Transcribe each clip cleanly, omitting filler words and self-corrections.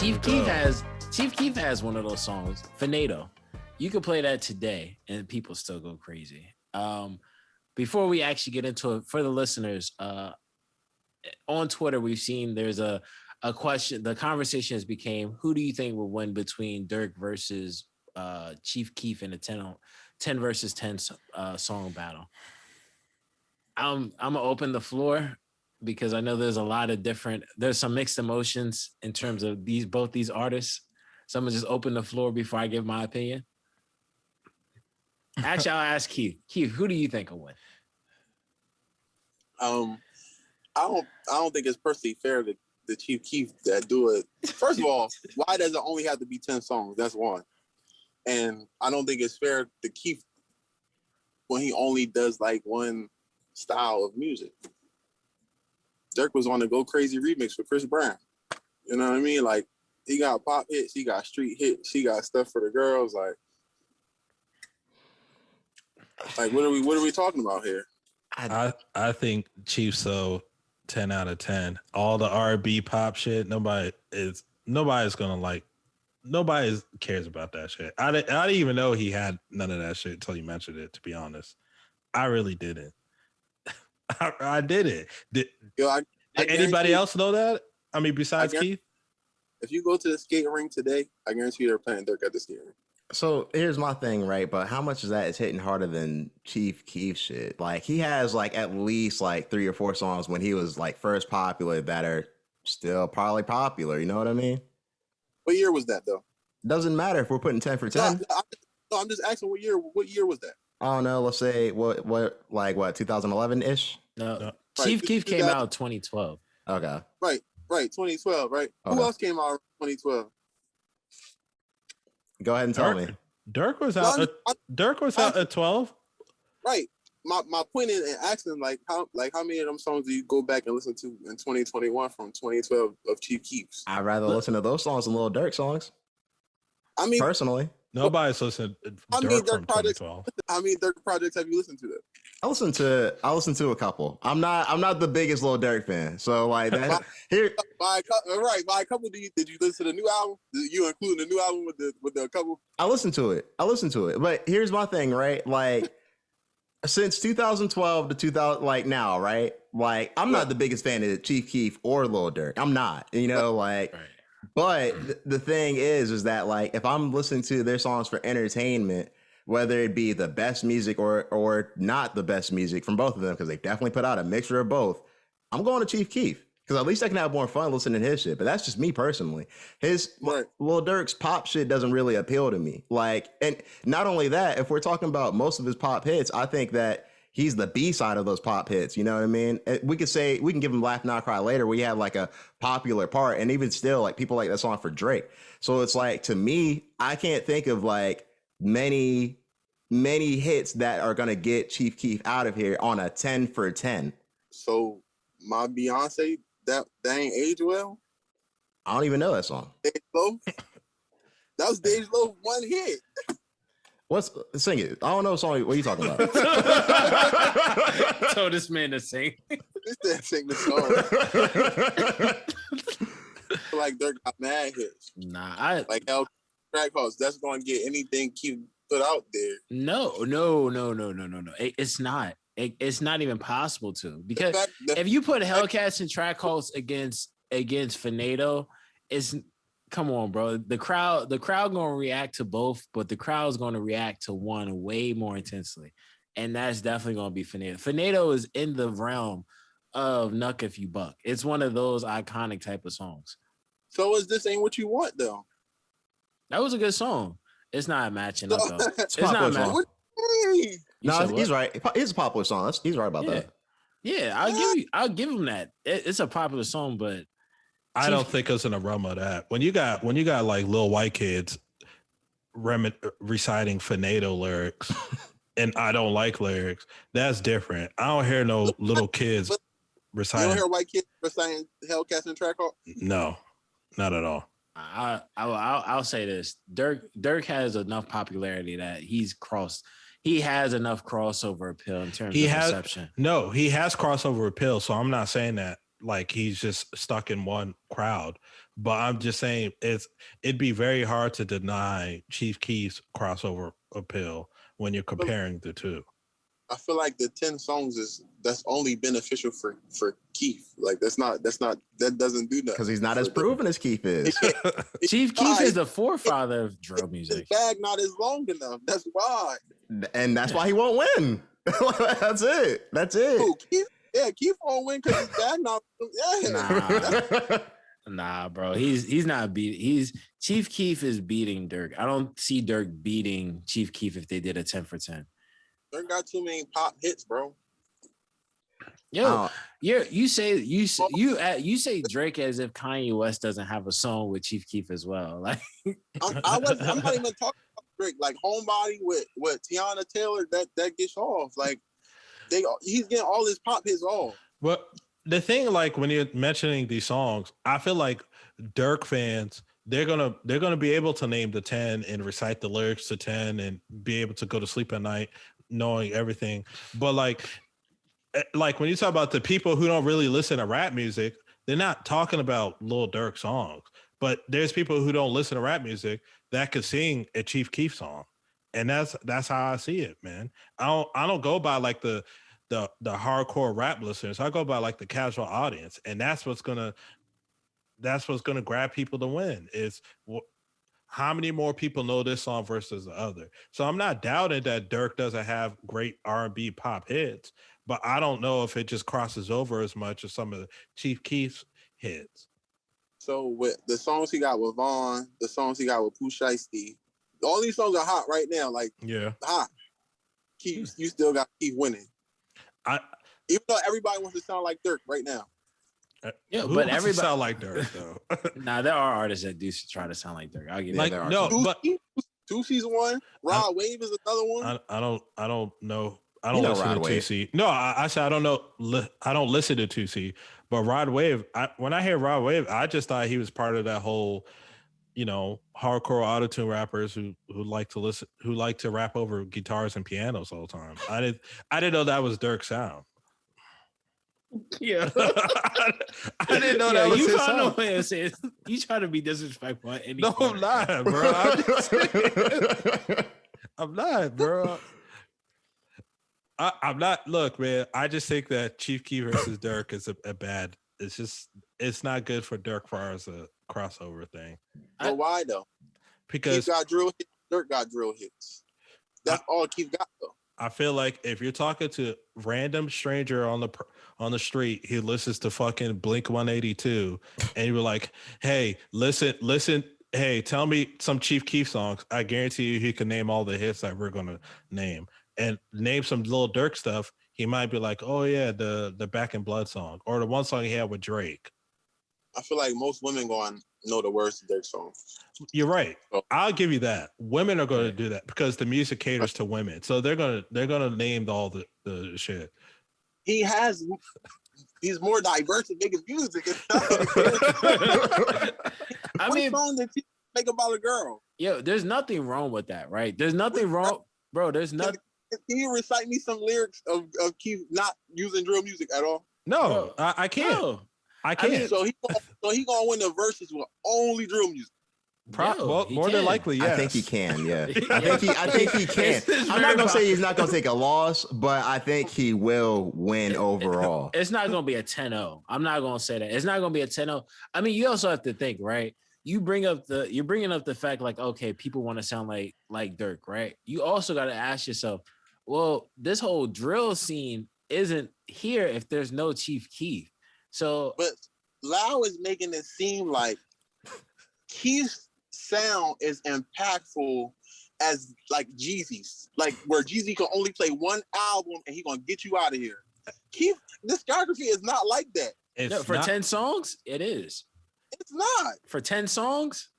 Chief Keef has one of those songs, Finado. You could play that today and people still go crazy. Before we actually get into it, for the listeners, on Twitter, we've seen there's a question. The conversation has became, who do you think will win between Durk versus Chief Keef in a 10 versus 10 song battle? I'm gonna open the floor because I know there's some mixed emotions in terms of both these artists. So I'm gonna just open the floor before I give my opinion. Actually, I'll ask Keith. Keith, who do you think will win? I don't think it's personally fair to the Chief Keef that do it. First of all, why does it only have to be 10 songs? That's one. And I don't think it's fair to Keef when he only does like one style of music. Durk was on the Go Crazy remix with Chris Brown. You know what I mean? Like, he got pop hits, he got street hits, he got stuff for the girls. Like what are we talking about here? I think Chief so 10 out of 10. All the R&B pop shit, nobody cares about that shit. I didn't even know he had none of that shit until you mentioned it, to be honest. I really didn't. I didn't. Did anybody else know that? I mean, besides Keith? If you go to the skate ring today, I guarantee you they're playing Durk at the skate ring. So here's my thing, right? But how much of that is hitting harder than Chief Keef shit? Like, he has like at least like 3 or 4 songs when he was like first popular that are still probably popular. You know what I mean? What year was that though? Doesn't matter if we're putting 10 for 10. No, I'm just asking what year was that? I don't know. Let's say what 2011-ish? No. Chief Keef came out in 2012. Okay. Right. 2012, right? Okay. Who else came out in 2012? Go ahead and tell me. Durk was out at 12. Right. My point in asking how many of them songs do you go back and listen to in 2021 from 2012 of Chief Keef's? I'd rather listen to those songs than Lil Durk songs. I mean, personally, nobody's listened to Durk from 2012. How many Durk projects have you listened to? I listened to a couple. I'm not the biggest Lil Durk fan, so like that. By a couple, did you listen to the new album? Did you include the new album with the couple? I listened to it, but here's my thing, right? Like, since 2012 to 2000, like now, right? Like, I'm not the biggest fan of Chief Keef or Lil Durk. I'm not, like. Right. But the thing is that like, if I'm listening to their songs for entertainment, whether it be the best music or not the best music from both of them, because they definitely put out a mixture of both, I'm going to Chief Keef because at least I can have more fun listening to his shit. But that's just me personally. Lil Durk's pop shit doesn't really appeal to me. Like, and not only that, if we're talking about most of his pop hits, I think that he's the B side of those pop hits. You know what I mean? We can give him Laugh Not Cry Later, where you have like a popular part, and even still, like, people like that song for Drake. So it's like, to me, I can't think of like many hits that are gonna get Chief Keef out of here on a 10 for 10. So my Beyonce, that ain't age well. I don't even know that song. Dej Loaf? That was Dej Loaf one hit. Sing it? I don't know. Song. What are you talking about? Told this man to sing. This man sing the song. Like Durk got mad hits. Nah, like Hell Track House. That's going to get anything Keef put out there. No. It's not. It's not even possible to, because if you put Hellcats and Track House against Finado, come on, bro. The crowd gonna react to both, but the crowd's gonna react to one way more intensely, and that's definitely gonna be Finado. Finado is in the realm of Knuck If You Buck. It's one of those iconic type of songs. So This Ain't What You Want though? That was a good song. It's not matching up though. It's not matching. No, he's what? right. It's a popular song. He's right about that. Yeah, I'll give him that. It's a popular song, but I don't think it's an aroma of that. When you got like little white kids reciting Finado lyrics and I don't like lyrics, that's different. I don't hear no little kids reciting. You don't hear white kids reciting Hellcats and Track House? No, not at all. I'll say this: Durk has enough popularity that he has enough crossover appeal in terms of perception. No, he has crossover appeal. So I'm not saying that like he's just stuck in one crowd. But I'm just saying it'd be very hard to deny Chief Keef's crossover appeal when you're comparing the two. I feel like the 10 songs that's only beneficial for Keef. Like that doesn't do nothing. Because he's not as proven as Keef is. Chief Keef is the forefather of drill music. His bag not as long enough. That's why. And that's why he won't win. That's it. Ooh, Keef, Keef won't win because his bag not. Yeah. Nah, bro. He's not beating. Chief Keef is beating Durk. I don't see Durk beating Chief Keef if they did a 10 for 10. Durk got too many pop hits, bro. Yo, you say Drake as if Kanye West doesn't have a song with Chief Keef as well. Like I'm not even talking about Drake. Like Homebody with Tiana Taylor, that gets off. Like he's getting all his pop hits off. But the thing, like when you're mentioning these songs, I feel like Durk fans, they're gonna be able to name the 10 and recite the lyrics to 10 and be able to go to sleep at night knowing everything. But like when you talk about the people who don't really listen to rap music, they're not talking about Lil Durk songs. But there's people who don't listen to rap music that could sing a Chief Keef song, and that's how I see it, man. I don't go by like the hardcore rap listeners. I go by like the casual audience, and that's what's gonna grab people to win. Is how many more people know this song versus the other. So I'm not doubting that Durk doesn't have great R&B pop hits, but I don't know if it just crosses over as much as some of the Chief Keef's hits. So with the songs he got with Vaughn, the songs he got with Pooh Shiesty, all these songs are hot right now. Like hot. Keef, you still got Keef winning. Even though everybody wants to sound like Durk right now. Yeah, but everybody sound like Durk though. Nah, there are artists that do try to sound like Durk. I'll give you like, that. No, but Tusi's one. Rod Wave is another one. I don't know. I don't listen to Tusi. No, I said I don't know. I don't listen to Tusi. But Rod Wave, when I hear Rod Wave, I just thought he was part of that whole, hardcore autotune rappers who like to rap over guitars and pianos all the time. I didn't know that was Durk's sound. Yeah, I didn't know that was his sound. Way of saying you try to be disrespectful. No, I'm not, bro. I'm not, bro. I'm not. Look, man. I just think that Chief Keef versus Durk is a bad. It's not good for Durk for as a crossover thing. But why though? Because Keef got drill hits, Durk got drill hits. That's all Keef got though. I feel like if you're talking to random stranger on the street, he listens to fucking Blink 182, and you were like, "Hey, listen, hey, tell me some Chief Keef songs." I guarantee you, he can name all the hits that we're gonna name, and name some Lil Durk stuff. He might be like, "Oh yeah, the Back in Blood song, or the one song he had with Drake." I feel like most women going to know the words to Durk songs. You're right. I'll give you that. Women are going to do that because the music caters to women. So they're gonna name all the shit. He's more diverse in making music. I mean, song that you make about a girl. Yo, there's nothing wrong with that, right? There's nothing wrong, bro. There's nothing. Can you recite me some lyrics of Keef not using drill music at all? No, I can't. No. I can't. I mean, so he gonna win the verses with only drill music. More than likely, yes. I think he can. Yeah, I think he can. I'm not gonna say he's not gonna take a loss, but I think he will win overall. It's not gonna be a 10-0. I'm not gonna say that. It's not gonna be a 10-0. I mean, you also have to think, right? You're bringing up the fact like, okay, people want to sound like Durk, right? You also got to ask yourself, well, this whole drill scene isn't here if there's no Chief Keef. So, but Lau is making it seem like Keef's sound is impactful as like Jeezy's, like where Jeezy can only play one album and he gonna get you out of here. Keef discography is not like that. For 10 songs, it is. It's not. For 10 songs,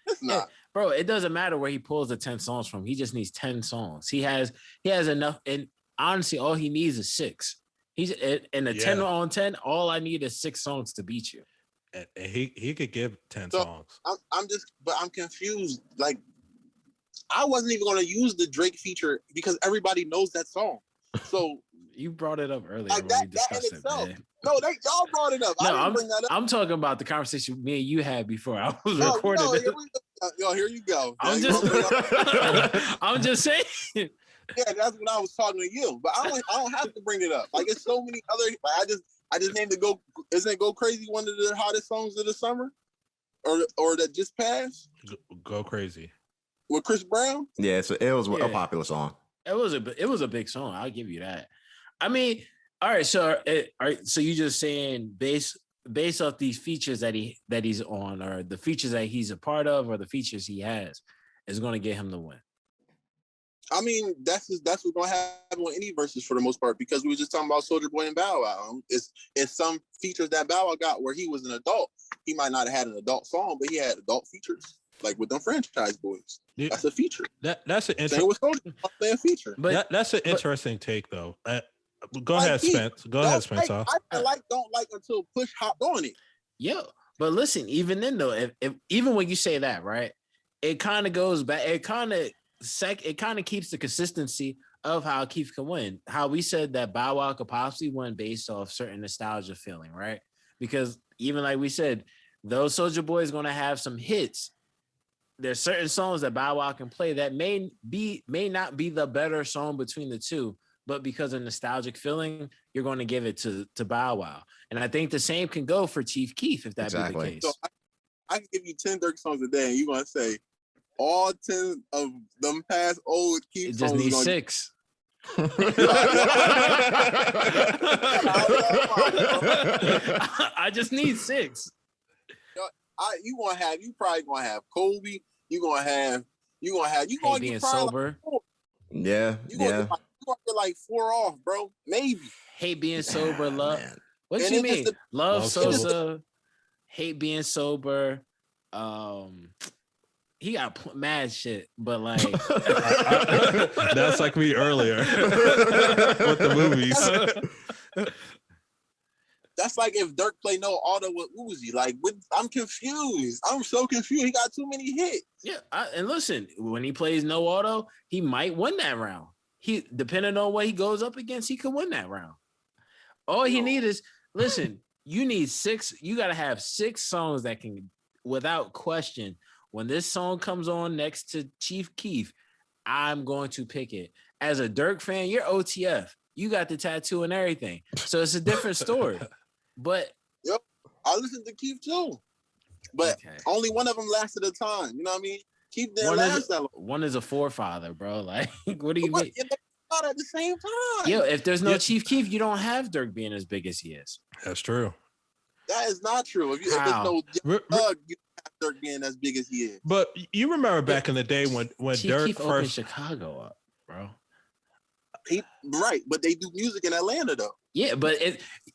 it's not. Bro, it doesn't matter where he pulls the 10 songs from. He just needs 10 songs. He has enough, and honestly, all he needs is 6. He's in a 10 on 10. All I need is 6 songs to beat you. And he could give 10 songs. I'm confused. Like, I wasn't even going to use the Drake feature because everybody knows that song. So You brought it up earlier Like when that, we discussed in it, itself. man. No, y'all brought it up. I didn't bring that up. I'm talking about the conversation me and you had before I was No, recording. Here you go. I'm just saying. Yeah, that's when I was talking to you, but I don't have to bring it up. Like it's so many other. Like I just named it. Isn't Go Crazy one of the hottest songs of the summer, or that just passed? Go Crazy with Chris Brown. Yeah, so it was a popular song. It was a big song. I'll give you that. I mean, all right. So you just saying based off these features that he's on, or the features that he's a part of, or the features he has, is going to get him the win. I mean, that's what's going to happen with any verses for the most part, because we were just talking about Soulja Boy and Bow Wow. It's some features that Bow Wow got where he was an adult. He might not have had an adult song, but he had adult features, like with them franchise boys. Yeah. That's a feature. That's an interesting feature. But that's an interesting take, though. Go ahead, Spence. Go ahead, Spence. I don't like until Push hopped on it. Yeah, but listen, even then though, if even when you say that, right, it kind of goes back. It kind of keeps the consistency of how Keef can win. How we said that Bow Wow could possibly win based off certain nostalgia feeling, right? Because even like we said, those Soulja Boy is going to have some hits. There's certain songs that Bow Wow can play that may not be the better song between the two, but because of nostalgic feeling, you're going to give it to Bow Wow. And I think the same can go for Chief Keef if that be the case. So I can give you 10 Durk songs a day, and you're going to say all 10 of them past old Keef songs. It just needs 6. I just need 6. You probably gonna have Kobe. You gonna being sober. Yeah. You gonna get like 4 off, bro. Maybe. Hate being sober, love. Man. What you mean? Love Sosa. Hate being sober. He got mad shit, but like that's like me earlier with the movies. That's like if Durk played No Auto with Uzi. Like, I'm confused. I'm so confused. He got too many hits. Yeah, and listen, when he plays No Auto, he might win that round. He, depending on what he goes up against, he could win that round. All he needs is, listen, you need 6. You got to have 6 songs that can, without question, when this song comes on next to Chief Keef, I'm going to pick it. As a Durk fan, you're OTF. You got the tattoo and everything. So it's a different story. But yep, I listened to Keef too. But only one of them lasted a time. You know what I mean? Keef didn't last that long. One is a forefather, bro. Like, what do you mean? Not at the same time. Yo, if there's no Chief Keef, you don't have Durk being as big as he is. That's true. That is not true. If there's no Durk, you have Durk being as big as he is. But you remember back in the day when Chief Durk Keef first opened Chicago up, bro. Right, but they do music in Atlanta though. Yeah, but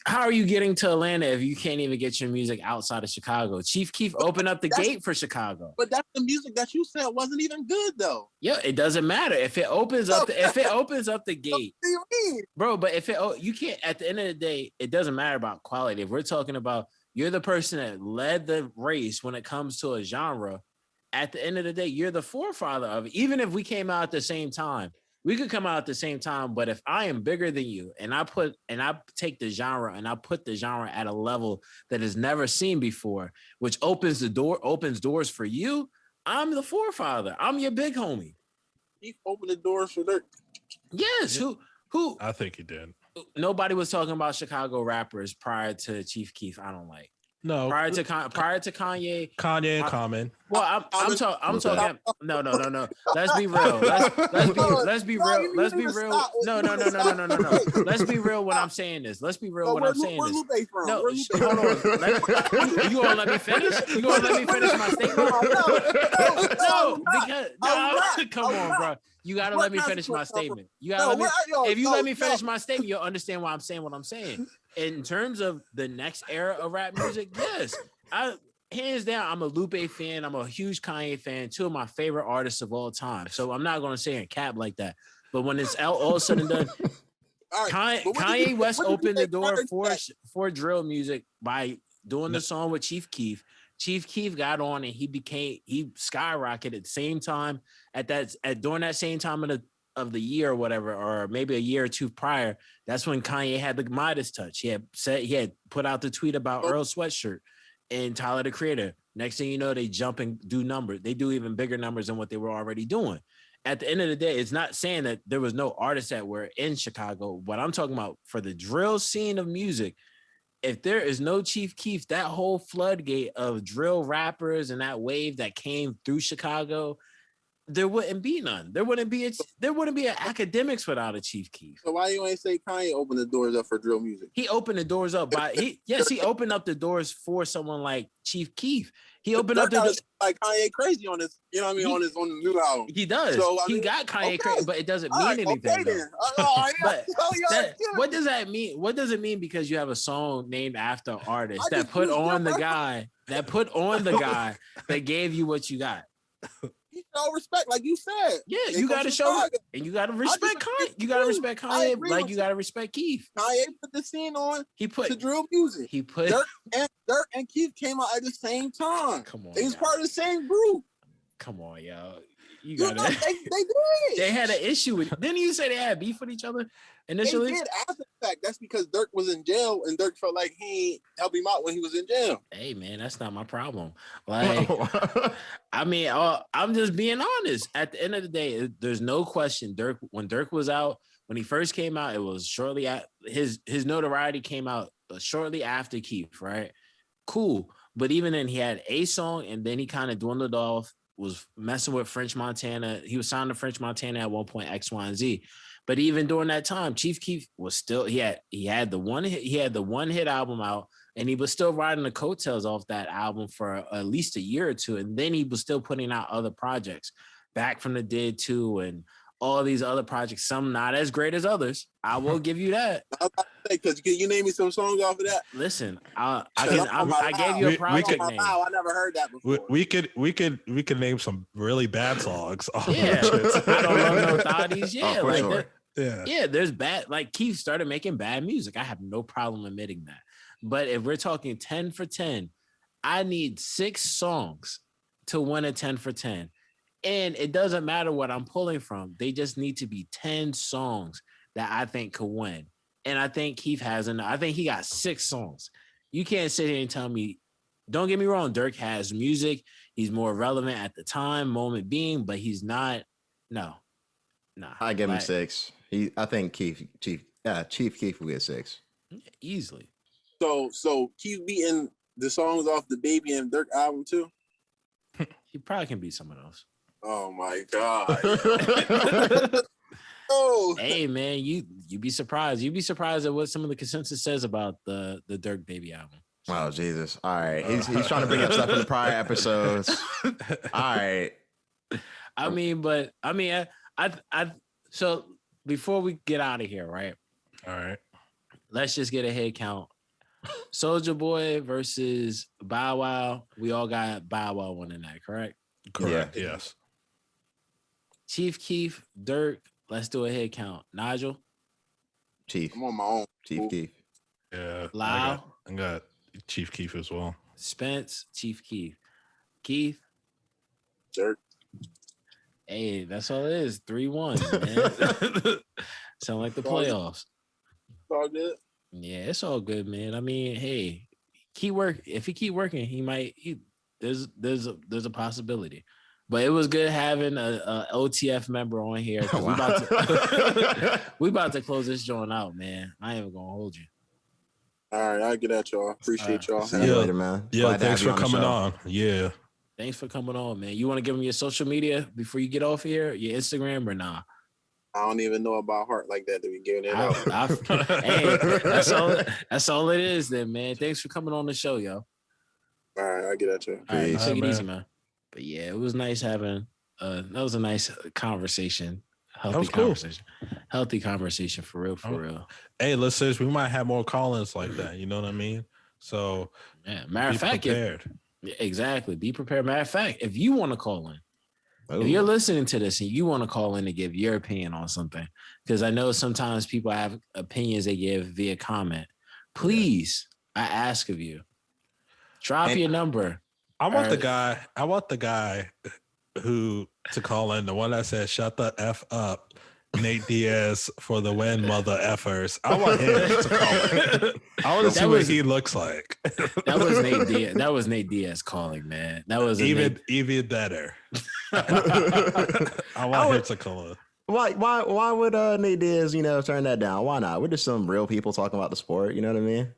how are you getting to Atlanta if you can't even get your music outside of Chicago? Chief Keef opened up the gate for Chicago. But that's the music that you said wasn't even good though. Yeah, it doesn't matter if it opens up. If it opens up the gate, what do you mean, bro? But if you can't. At the end of the day, it doesn't matter about quality. If we're talking about you're the person that led the race when it comes to a genre, at the end of the day, you're the forefather of it. Even if we came out at the same time. We could come out at the same time, but if I am bigger than you and I take the genre and I put the genre at a level that is never seen before, which opens doors for you, I'm the forefather. I'm your big homie. He opened the doors for Durk. Yes. Who? I think he did. Nobody was talking about Chicago rappers prior to Chief Keef. I don't like. No, prior to Kanye. Kanye and Common. Well, I'm talking. No. Let's be real. Let's be real. Let's be real. No. Let's be real when I'm saying this. Let's be real when I'm saying this. No, hold on. You gonna let me finish? You gonna let me finish my statement? No, because come on, bro. You gotta let me finish my statement. You gotta let me. If you let me finish my statement, you'll understand why I'm saying what I'm saying. In terms of the next era of rap music, yes, hands down, I'm a Lupe fan. I'm a huge Kanye fan. 2 of my favorite artists of all time. So I'm not gonna say a cap like that. But when it's all said and done, Kanye West opened the door for drill music by doing the song with Chief Keef. Chief Keef got on and he skyrocketed at the same time during that same time of of the year or whatever, or maybe a year or two prior, that's when Kanye had the Midas touch. He had put out the tweet about Earl Sweatshirt and Tyler the Creator. Next thing you know, they jump and do numbers. They do even bigger numbers than what they were already doing. At the end of the day, it's not saying that there was no artists that were in Chicago. What I'm talking about for the drill scene of music, if there is no Chief Keef, that whole floodgate of drill rappers and that wave that came through Chicago, there wouldn't be none. There wouldn't be an academics without a Chief Keef. So why you ain't say Kanye opened the doors up for drill music? He opened the doors up he opened up the doors for someone like Chief Keef. He opened up the doors like Kanye crazy on this, you know what I mean, on the new album. He does. So, he got Kanye crazy, but it doesn't mean anything. Okay, then. What does that mean? What does it mean because you have a song named after an artist that put on the guy that gave you what you got? No respect, like you said. Yeah, you got to show it, and you got to respect Kanye. You got to respect Kanye, like you got to respect Keef. Kanye put the scene on. He put the drill music. He put Durk and Keef came out at the same time. Come on, they was part of the same group. Come on, yo. You got it. They did. They had an issue with. Didn't you say they had beef with each other initially? They did after the fact. That's because Durk was in jail, and Durk felt like he helped him out when he was in jail. Hey, man, that's not my problem. Like, I mean, I'm just being honest. At the end of the day, there's no question. When Durk was out, when he first came out, it was shortly at his notoriety came out shortly after Keef, right? Cool, but even then, he had a song, and then he kind of dwindled off. Was messing with French Montana. He was signed to French Montana at one point, X, Y, and Z. But even during that time, Chief Keef was still he had the one hit album out, and he was still riding the coattails off that album for at least a year or two. And then he was still putting out other projects, Back from the Dead 2 and all these other projects, some not as great as others. I will give you that. Because can you name me some songs off of that? Listen, I gave you a project name. I never heard that before. We could name some really bad songs. Yeah, I don't love no thotties. Yeah, for sure. Yeah, there's bad. Like Keith started making bad music. I have no problem admitting that. But if we're talking 10 for 10, I need 6 songs to win a 10 for 10. And it doesn't matter what I'm pulling from. They just need to be 10 songs that I think could win. And I think Keith I think he got 6 songs. You can't sit here and tell me, don't get me wrong, Durk has music. He's more relevant at the time, moment being, but he's not. No. I give him 6. I think Chief Keef will get 6. Easily. So Keith beating the songs off the Baby and Durk album too? He probably can beat someone else. Oh my God. Oh, hey man, you be surprised. You'd be surprised at what some of the consensus says about the Durk Baby album. Oh Jesus! All right, he's trying to bring up stuff in the prior episodes. All right. So before we get out of here, right? All right. Let's just get a head count. Soulja Boy versus Bow Wow. We all got Bow Wow winning that, correct? Correct. Yeah. Yes. Chief Keef, Durk. Let's do a head count. Nigel? Chief. I'm on my own. Chief Keef. Yeah. Lau? I got Chief Keef as well. Spence, Chief Keef. Keith? Durk. Hey, that's all it is. 3-1, man. Sound like the playoffs. It's all good. Yeah, it's all good, man. I mean, hey, if he keep working, he might. There's a possibility. But it was good having a OTF member on here. Wow. We about to close this joint out, man. I ain't even gonna hold you. All right, I'll get at y'all. Appreciate y'all. See you later, man. Yeah, Glad to thanks have you for on the coming show. on. Yeah. Thanks for coming on, man. You want to give them your social media before you get off here? Your Instagram or nah? I don't even know about Heart like that to be giving it out. Hey, that's all it is then, man. Thanks for coming on the show, yo. All right, I'll get at you. All right, Peace. take it Man. easy, man. But yeah, it was nice having that was a nice conversation. Healthy conversation. Healthy conversation for real. Hey, listeners, we might have more call-ins like that. You know what I mean? So, Yeah, matter of be fact, prepared. exactly. Be prepared. Matter of fact, if you want to call in, Ooh. if you're listening to this and you want to call in to give your opinion on something, because I know sometimes people have opinions they give via comment, please, I ask of you, drop your number. I want the guy who to call in, the one that says shut the F up Nate Diaz for the win, mother effers. I want him to call it. I want to see what he looks like. That was Nate Diaz. That was Nate Diaz calling, man. That was even better. I want him to call it. Why would Nate Diaz, turn that down? Why not? We're just some real people talking about the sport. You know what I mean?